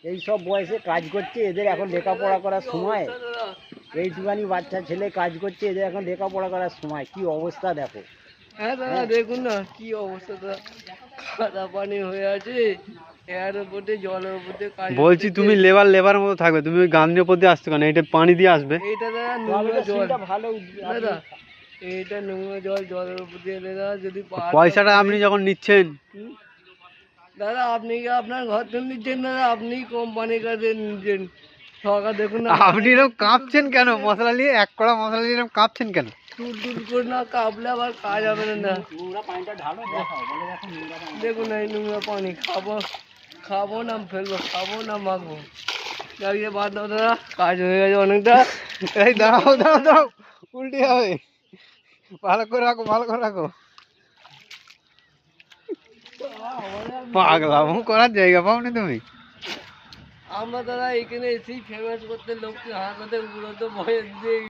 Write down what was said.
এই সব বয়সে কাজ করছে, এদের এখন লেখাপড়া করার সময়? এইটুখানি বাচ্চা ছেলে কাজ করছে, এদের এখন লেখাপড়া করার সময়? কি অবস্থা দেখো। হ্যাঁ দাদা দেখুন না কি অবস্থা দাদা, কাদা পানি হয়ে আছে, এর উপরে জলের উপরে কাজ বলছি তুমি লেবার মতো থাকবে, তুমি ওই গান্ধীর উপর দিয়ে আসছো কেন? এটা পানি দিয়ে আসবে। এইটা দাদা নোংরা জল ভালো দাদা, এইটা নোংরা জল, জলের উপর দিয়ে এলে দাদা যদি পয়সাটা আপনি যখন নিচ্ছেন, দাদা আপনি কি আপনার ঘর থেকে নিচ্ছেন দাদা? আপনি কোম্পানির কাছে নিচ্ছেন, সরকার দেখুন না। আপনি এরকম কাঁপছেন কেন? মশলা নিয়ে এক কড়া মশলা নিয়ে এরকম কাঁপছেন কেন? টুল টুল করে না কাঁপলে আবার কাজ হবে না। নোংরা পানিটা ঢালো, দেখুন এই নোংরা পানি খাবো না ফেলবো, খাবো না মাখবো, দাঁড়িয়ে বাদ দাও দাদা, কাজ হয়ে গেছে অনেকটা। এই দাঁড়াও উল্টে হবে। ভালো করে রাখো। পাগলামো করার জায়গা পাওনি তুমি। আমরা দাদা এখানে এসেই ফেমাস করতে লোককে হাসাতে উড়োতে ভয় দিয়ে